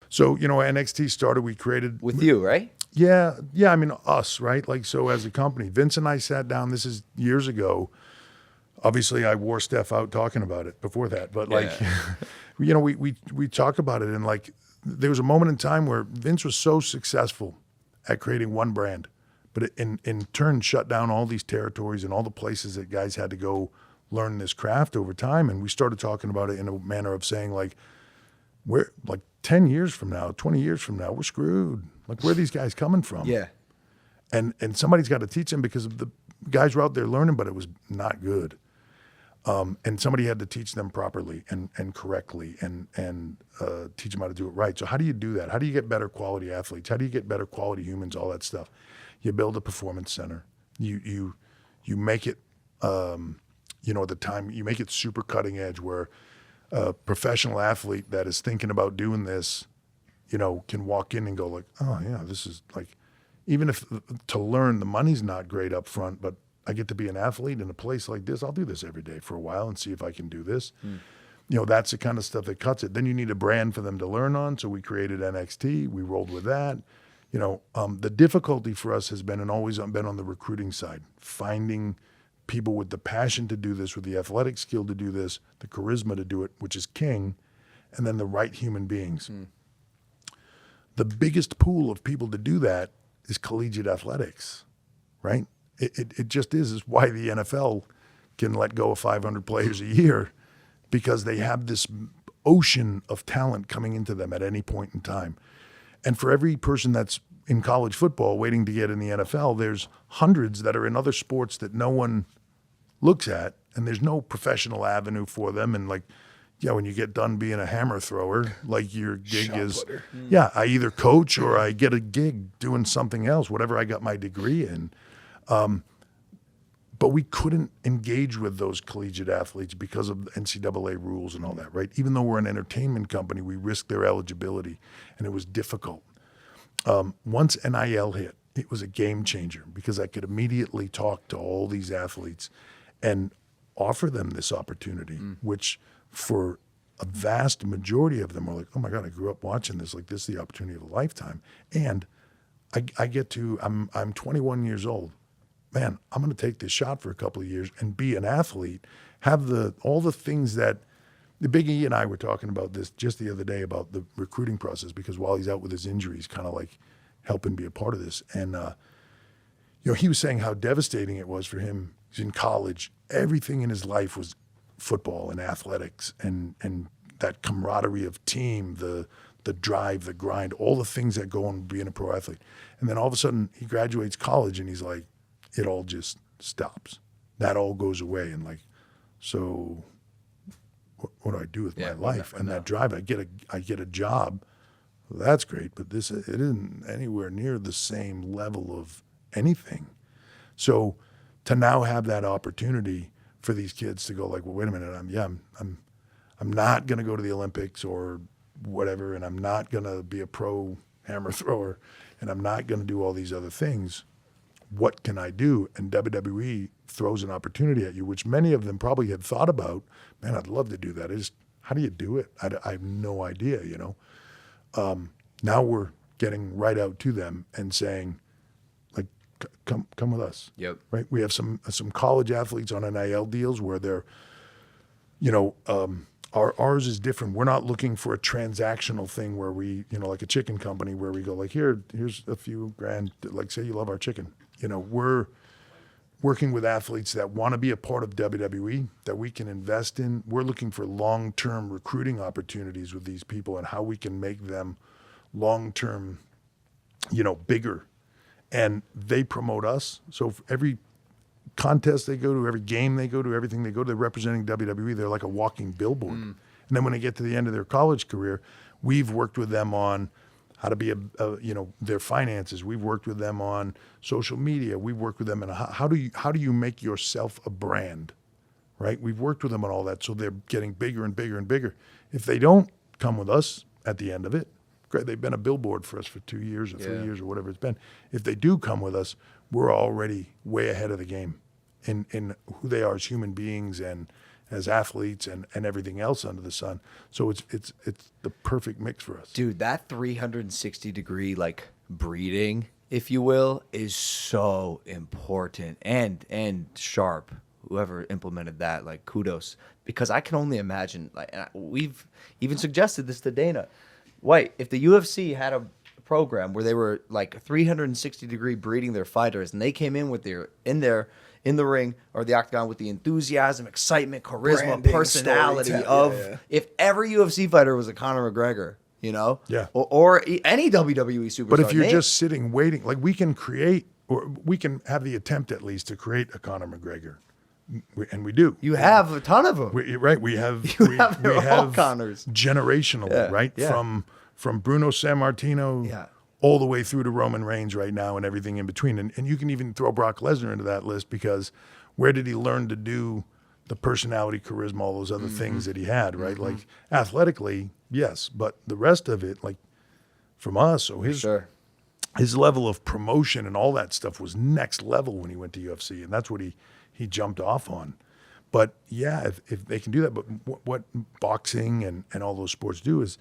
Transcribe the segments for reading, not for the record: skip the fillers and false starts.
So, NXT started, we created... With you, right? Yeah, I mean, us, right? Like, so as a company, Vince and I sat down, this is years ago. Obviously, I wore Steph out talking about it before that. But, like, we talk about it. And, like, there was a moment in time where Vince was so successful at creating one brand, but it in turn shut down all these territories and all the places that guys had to go learn this craft over time. And we started talking about it in a manner of saying, like, we're like 10 years from now, 20 years from now, we're screwed. Like, where are these guys coming from? Yeah. And somebody's got to teach them, because the guys were out there learning, but it was not good. And somebody had to teach them properly and correctly and teach them how to do it right. So how do you do that? How do you get better quality athletes? How do you get better quality humans? All that stuff. You build a performance center. You make it, you make it super cutting edge, where a professional athlete that is thinking about doing this, can walk in and go like, oh yeah, this is like, even if to learn, the money's not great up front, but I get to be an athlete in a place like this. I'll do this every day for a while and see if I can do this. That's the kind of stuff that cuts it. Then you need a brand for them to learn on. So we created NXT. We rolled with that. The difficulty for us has been, and always been, on the recruiting side, finding people with the passion to do this, with the athletic skill to do this, the charisma to do it, which is king, and then the right human beings. The biggest pool of people to do that is collegiate athletics, right? It just is. It's why the NFL can let go of 500 players a year, because they have this ocean of talent coming into them at any point in time. And for every person that's in college football waiting to get in the NFL, there's hundreds that are in other sports that no one looks at, and there's no professional avenue for them. And like, when you get done being a hammer thrower, like your gig is, I either coach or I get a gig doing something else, whatever I got my degree in. But we couldn't engage with those collegiate athletes because of NCAA rules and all that, right? Even though we're an entertainment company, we risked their eligibility, and it was difficult. Once NIL hit, it was a game changer, because I could immediately talk to all these athletes and offer them this opportunity, which for a vast majority of them were like, oh my God, I grew up watching this. Like, this is the opportunity of a lifetime. And I get to, I'm 21 years old. Man, I'm going to take this shot for a couple of years and be an athlete, have all the things that the Big E and I were talking about this just the other day, about the recruiting process, because while he's out with his injuries, kind of like helping be a part of this. And, he was saying how devastating it was for him. He's in college. Everything in his life was football and athletics and that camaraderie of team, the drive, the grind, all the things that go on being a pro athlete. And then all of a sudden he graduates college and he's like, it all just stops. That all goes away. And like, so what do I do with my life? And that drive, I get a job. Well, that's great, but it isn't anywhere near the same level of anything. So to now have that opportunity for these kids to go like, well, wait a minute, I'm not going to go to the Olympics or whatever, and I'm not going to be a pro hammer thrower, and I'm not going to do all these other things. What can I do? And WWE throws an opportunity at you, which many of them probably had thought about. Man, I'd love to do that. How do you do it? I have no idea, Now we're getting right out to them and saying, like, come with us. Yep. Right. We have some college athletes on NIL deals where they're, ours is different. We're not looking for a transactional thing where we, like a chicken company where we go like, here's a few grand, like say you love our chicken. We're working with athletes that want to be a part of WWE, that we can invest in. We're looking for long-term recruiting opportunities with these people and how we can make them long-term, bigger. And they promote us. So for every contest they go to, every game they go to, everything they go to, they're representing WWE. They're like a walking billboard. And then when they get to the end of their college career, we've worked with them on how to be their finances. We've worked with them on social media. We've worked with them on how do you make yourself a brand, right? We've worked with them on all that, so they're getting bigger and bigger and bigger. If they don't come with us at the end of it, great, they've been a billboard for us for 2 years or 3 years or whatever it's been. If they do come with us, we're already way ahead of the game in who they are as human beings and as athletes and everything else under the sun. So it's the perfect mix for us. Dude, that 360-degree like breeding, if you will, is so important and sharp. Whoever implemented that, like, kudos, because I can only imagine. Like, and we've even suggested this to Dana White. If the UFC had a program where they were like 360-degree breeding their fighters, and they came in with in the ring or the octagon with the enthusiasm, excitement, charisma, Branding, personality storytelling. of if every UFC fighter was a Conor McGregor, you know, Yeah. or any WWE superstar. But if you're just sitting waiting, like we can create, or we can have the attempt at least to create a Conor McGregor, and we do. you have a ton of them. Right, we have have we all have Conors. generationally, Yeah, right? yeah. From Bruno Sammartino Yeah. all the way through to Roman Reigns right now and everything in between. And you can even throw Brock Lesnar into that list, because where did he learn to do the personality, charisma, all those other things that he had, right? Like athletically, yes, but the rest of it, like from us, so his level of promotion and all that stuff was next level when he went to UFC, and that's what he jumped off on. But yeah, if they can do that, but what boxing and all those sports do is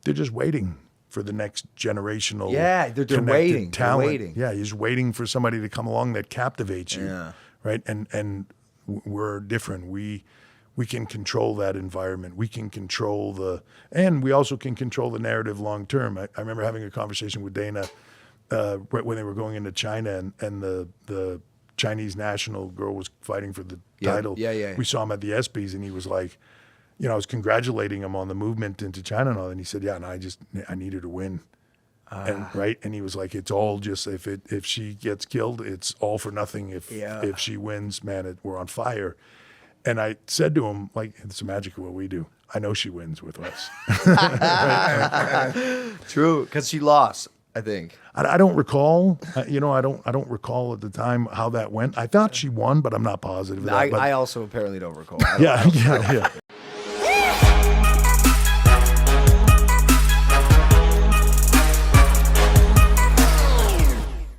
they're just waiting for the next generational They're connected waiting. talent. They're waiting. Yeah, you're just waiting for somebody to come along that captivates you, Yeah. right? And we're different. We can control that environment. We can control and we also can control the narrative long term. I remember having a conversation with Dana right when they were going into China, and the Chinese national girl was fighting for the title. Yeah. We saw him at the ESPYs, and he was like, I was congratulating him on the movement into China and all, and he said, yeah, no, I need her to win. And he was like, it's all just, if she gets killed, it's all for nothing. If she wins, man, we're on fire. And I said to him, like, it's the magic of what we do. I know she wins with us. True, because she lost, I think. I don't recall, I don't recall at the time how that went. I thought she won, but I'm not positive of that. I also apparently don't recall. Yeah.